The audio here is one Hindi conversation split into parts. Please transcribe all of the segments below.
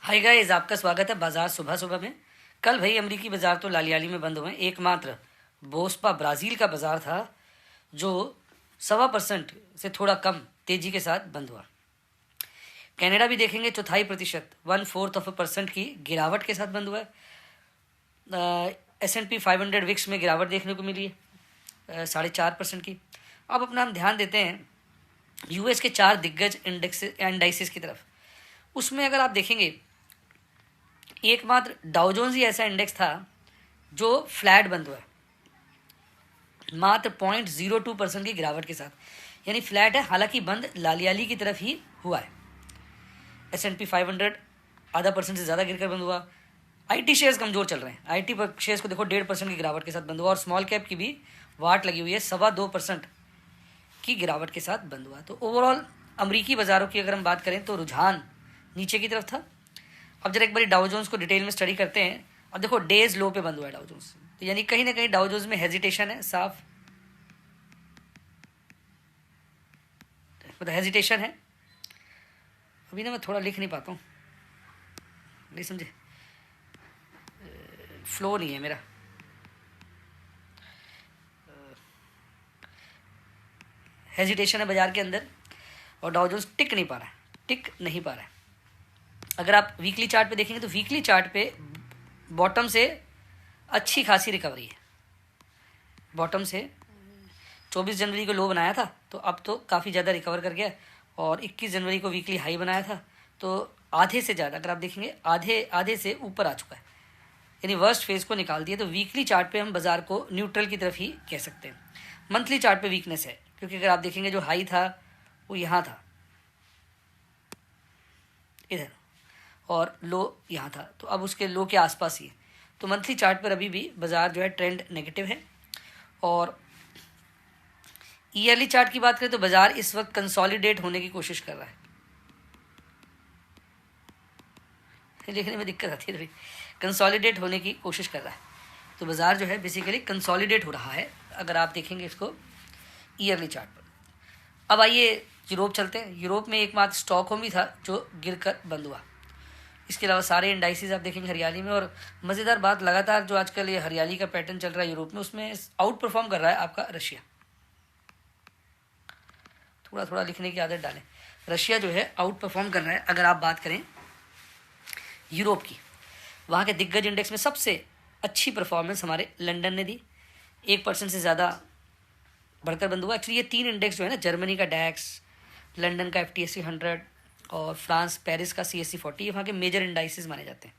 हाय गाइस, आपका स्वागत है बाजार सुबह सुबह में। कल भाई अमरीकी बाजार तो लालियाली में बंद हुए। एकमात्र बोस्पा ब्राज़ील का बाजार था जो 1.25% से थोड़ा कम तेजी के साथ बंद हुआ। कनाडा भी देखेंगे 0.25% 1/4% की गिरावट के साथ बंद हुआ है। S&P 500 विक्स में गिरावट देखने को मिली है 4.5% की। अब अपना हम ध्यान देते हैं यूएस के 4 दिग्गज इंडाइसिस की तरफ। उसमें अगर आप देखेंगे एकमात्र डाउ जोन्स ही ऐसा इंडेक्स था जो फ्लैट बंद हुआ है, मात्र 0.02% की गिरावट के साथ, यानी फ्लैट है। हालांकि बंद लालियाली की तरफ ही हुआ है। S&P 500 0.5% से ज़्यादा गिरकर बंद हुआ। IT शेयर्स कमज़ोर चल रहे हैं। IT शेयर्स को देखो 1.5% की गिरावट के साथ बंद हुआ और स्मॉल कैप की भी वाट लगी हुई है, 2.25% की गिरावट के साथ बंद हुआ। तो ओवरऑल अमरीकी बाज़ारों की अगर हम बात करें तो रुझान नीचे की तरफ था। अब जरा एक बार डाउ जोन्स को डिटेल में स्टडी करते हैं और देखो डेज लो पे बंद हुआ है डाउ जोन्स, तो यानी कहीं ना कहीं डाउ जोन्स में हेजिटेशन है, साफ मतलब हेजिटेशन है। अभी ना मैं थोड़ा लिख नहीं पाता हूँ, नहीं समझे, फ्लो नहीं है मेरा। हेजिटेशन है बाजार के अंदर और डाउ जोन्स टिक नहीं पा रहा है। अगर आप वीकली चार्ट पे देखेंगे तो वीकली चार्ट पे बॉटम से अच्छी खासी रिकवरी है। बॉटम से 24 जनवरी को लो बनाया था, तो अब तो काफ़ी ज़्यादा रिकवर कर गया और 21 जनवरी को वीकली हाई बनाया था, तो आधे से ज़्यादा अगर आप देखेंगे आधे से ऊपर आ चुका है, यानी वर्स्ट फेज़ को निकाल दिया। तो वीकली चार्ट पे हम बाज़ार को न्यूट्रल की तरफ ही कह सकते हैं। मंथली चार्ट पे वीकनेस है, क्योंकि अगर आप देखेंगे जो हाई था वो यहाँ था, इधर, और लो यहाँ था, तो अब उसके लो के आसपास ही है। तो मंथली चार्ट पर अभी भी बाज़ार जो है ट्रेंड नेगेटिव है। और ईयरली चार्ट की बात करें तो बाज़ार इस वक्त कंसोलिडेट होने की कोशिश कर रहा है। लिखने में दिक्कत आती है, कंसोलिडेट होने की कोशिश कर रहा है। तो बाज़ार जो है बेसिकली कंसोलिडेट हो रहा है अगर आप देखेंगे इसको ईयरली चार्ट पर। अब आइए यूरोप चलते हैं। यूरोप में एकमात्र स्टॉकहोम ही था जो गिरकर बंद हुआ। इसके अलावा सारे इंडाइसिस आप देखेंगे हरियाली में। और मज़ेदार बात, लगातार जो आजकल ये हरियाली का पैटर्न चल रहा है यूरोप में, उसमें आउट परफॉर्म कर रहा है आपका रशिया। थोड़ा थोड़ा लिखने की आदत डालें। रशिया जो है आउट परफॉर्म कर रहा है। अगर आप बात करें यूरोप की, वहाँ के दिग्गज इंडेक्स में सबसे अच्छी परफॉर्मेंस हमारे लंदन ने दी, 1% से ज़्यादा बढ़कर बंद हुआ। एक्चुअली ये 3 इंडेक्स जो है ना, जर्मनी का डैक्स, लंदन का FTSE 100 और फ्रांस पेरिस का CAC 40, ये वहाँ के मेजर इंडाइसिस माने जाते हैं।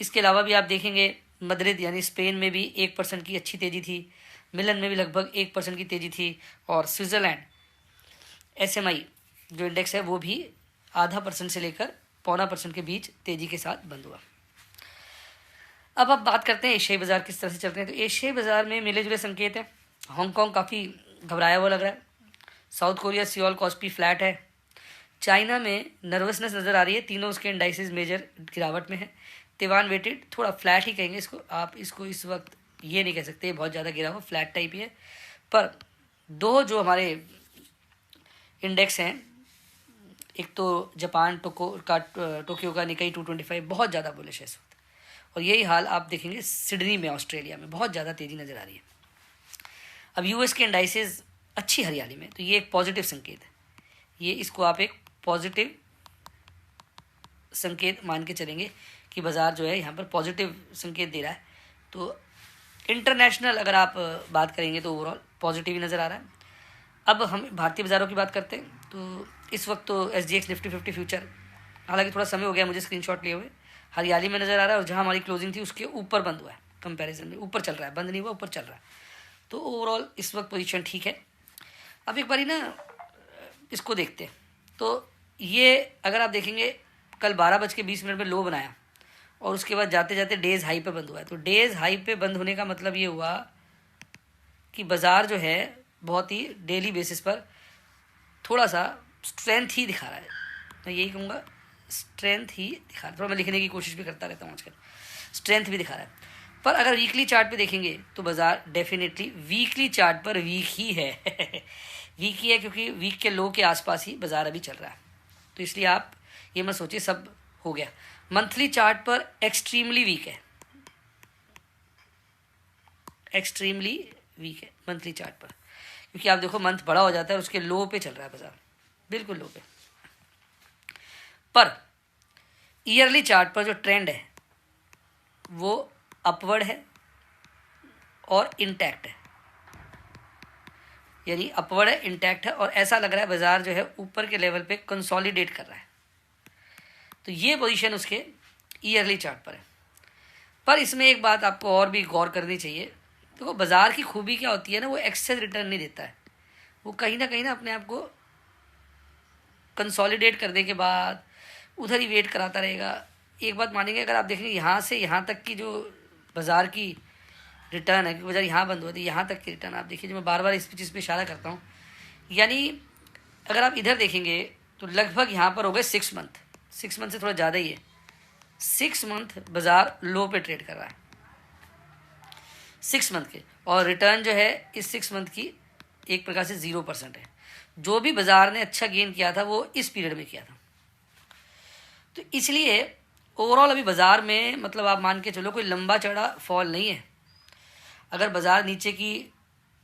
इसके अलावा भी आप देखेंगे मद्रिद यानी स्पेन में भी 1% की अच्छी तेज़ी थी, मिलन में भी लगभग 1% की तेज़ी थी, और स्विट्ज़रलैंड SMI जो इंडेक्स है वो भी 0.5% से लेकर 0.25% के बीच तेज़ी के साथ बंद हुआ। अब आप बात करते हैं एशियाई बाज़ार किस तरह से चलते हैं। तो एशियाई बाज़ार में मिले जुले संकेत हैं। हांगकांग काफ़ी घबराया हुआ लग रहा है। South Korea Seoul KOSPI flat है। चाइना में नर्वसनेस नज़र आ रही है, तीनों उसके इंडाइसिस मेजर गिरावट में है। ताइवान वेटेड थोड़ा फ्लैट ही कहेंगे इसको, आप इसको इस वक्त ये नहीं कह सकते बहुत ज़्यादा गिरा हुआ, फ्लैट टाइप ही है। पर दो जो हमारे इंडेक्स हैं, एक तो जापान टोक्यो का निकाई 225 बहुत ज़्यादा बुलिश है इस वक्त, और यही हाल आप देखेंगे सिडनी में ऑस्ट्रेलिया में बहुत ज़्यादा तेज़ी नज़र आ रही है। अब यूएस के इंडाइसिस अच्छी हरियाली में, तो ये एक पॉजिटिव संकेत है। ये इसको आप एक पॉजिटिव संकेत मान के चलेंगे कि बाज़ार जो है यहाँ पर पॉजिटिव संकेत दे रहा है। तो इंटरनेशनल अगर आप बात करेंगे तो ओवरऑल पॉजिटिव ही नज़र आ रहा है। अब हम भारतीय बाज़ारों की बात करते हैं। तो इस वक्त तो SGX निफ्टी 50 फ्यूचर, हालांकि थोड़ा समय हो गया मुझे स्क्रीनशॉट लिए हुए, हरियाली में नज़र आ रहा है, और जहाँ हमारी क्लोजिंग थी उसके ऊपर बंद हुआ है, कंपैरिजन में ऊपर चल रहा है, बंद नहीं हुआ, ऊपर चल रहा है। तो ओवरऑल इस वक्त पोजीशन ठीक है। अब एक बारी ना इसको देखते हैं। तो ये अगर आप देखेंगे कल 12:20 में लो बनाया और उसके बाद जाते जाते डेज हाई पे बंद हुआ है। तो डेज हाई पे बंद होने का मतलब ये हुआ कि बाज़ार जो है बहुत ही डेली बेसिस पर थोड़ा सा स्ट्रेंथ ही दिखा रहा है। मैं यही कहूँगा, स्ट्रेंथ ही दिखा रहा है। थोड़ा मैं लिखने की कोशिश भी करता रहता हूँ आजकल, स्ट्रेंथ भी दिखा रहा है। पर अगर वीकली चार्ट पे देखेंगे तो बाज़ार डेफिनेटली वीकली चार्ट पर वीक ही है वीक ही है, क्योंकि वीक के लो के आसपास ही बाज़ार अभी चल रहा है। तो इसलिए आप ये मत सोचिए सब हो गया। मंथली चार्ट पर एक्सट्रीमली वीक है, एक्सट्रीमली वीक है मंथली चार्ट पर, क्योंकि आप देखो मंथ बड़ा हो जाता है, उसके लो पे चल रहा है बाजार, बिल्कुल लो पे। पर ईयरली चार्ट पर जो ट्रेंड है वो अपवर्ड है और इंटैक्ट है, यानी अपवर्ड है, इंटैक्ट है, और ऐसा लग रहा है बाजार जो है ऊपर के लेवल पे कंसोलिडेट कर रहा है। तो ये पोजीशन उसके ईयरली चार्ट पर है। पर इसमें एक बात आपको और भी गौर करनी चाहिए, देखो बाजार की खूबी क्या होती है ना, वो एक्सेस रिटर्न नहीं देता है, वो कहीं ना अपने आप को कंसोलिडेट करने के बाद उधर ही वेट कराता रहेगा। एक बात मानेंगे, अगर आप देखेंगे यहाँ से यहाँ तक की जो बाजार की रिटर्न है, क्योंकि बाजार यहाँ बंद होती है, यहाँ तक की रिटर्न आप देखिए, जो मैं बार बार इस चीज़ पे इशारा करता हूँ, यानी अगर आप इधर देखेंगे तो लगभग यहाँ पर हो गए 6 मंथ, 6 मंथ से थोड़ा ज़्यादा ही है, 6 मंथ बाजार लो पे ट्रेड कर रहा है 6 मंथ के, और रिटर्न जो है इस 6 मंथ की एक प्रकार से 0% है। जो भी बाजार ने अच्छा गेन किया था वो इस पीरियड में किया था। तो इसलिए ओवरऑल अभी बाजार में मतलब आप मान के चलो कोई लंबा चौड़ा फॉल नहीं है। अगर बाजार नीचे की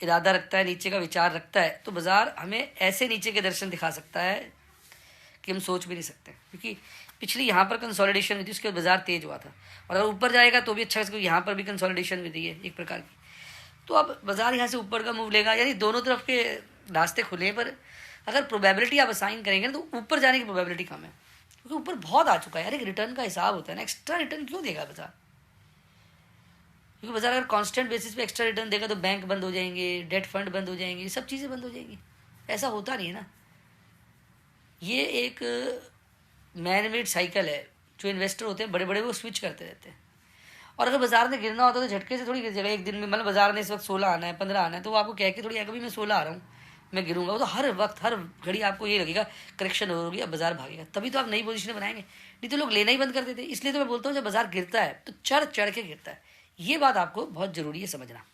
इरादा रखता है, नीचे का विचार रखता है, तो बाजार हमें ऐसे नीचे के दर्शन दिखा सकता है कि हम सोच भी नहीं सकते, क्योंकि पिछली यहाँ पर कंसोलिडेशन हुई थी, उसके बाद बाजार तेज हुआ था, और अगर ऊपर जाएगा तो भी अच्छा है, यहाँ पर भी कंसोलिडेशन हुई थी है एक प्रकार की। तो अब बाजार यहाँ से ऊपर का मूव लेगा, यानी दोनों तरफ के रास्ते खुले हैं, पर अगर प्रोबेबिलिटी आप असाइन करेंगे ना तो ऊपर जाने की प्रोबेबिलिटी कम है, क्योंकि ऊपर बहुत आ चुका है यार। एक रिटर्न का हिसाब होता है ना, एक्स्ट्रा रिटर्न क्यों देगा बाजार, क्योंकि बाजार अगर कांस्टेंट बेसिस पे एक्स्ट्रा रिटर्न देगा तो बैंक बंद हो जाएंगे, डेट फंड बंद हो जाएंगे, सब चीज़ें बंद हो जाएंगी। ऐसा होता नहीं है ना, ये एक मैन मेड साइकिल है। जो इन्वेस्टर होते हैं बड़े बड़े, वो स्विच करते रहते हैं, और अगर बाजार ने गिरना होता तो झटके से थोड़ी गिर जाएगा एक दिन में। मतलब बाजार ने इस वक्त 16 आना है, 15 आना है, तो वो आपको कह के थोड़ी आएगा, मैं 16 आ रहा हूँ, मैं गिरूंगा। वो तो हर वक्त हर घड़ी आपको ये लगेगा करेक्शन होगी, अब बाजार भागेगा, तभी तो आप नई पोजीशन बनाएंगे, नहीं तो लोग लेना ही बंद कर देते। इसलिए तो मैं बोलता हूँ जब बाजार गिरता है तो चढ़ चढ़ के गिरता है, ये बात आपको बहुत ज़रूरी है समझना।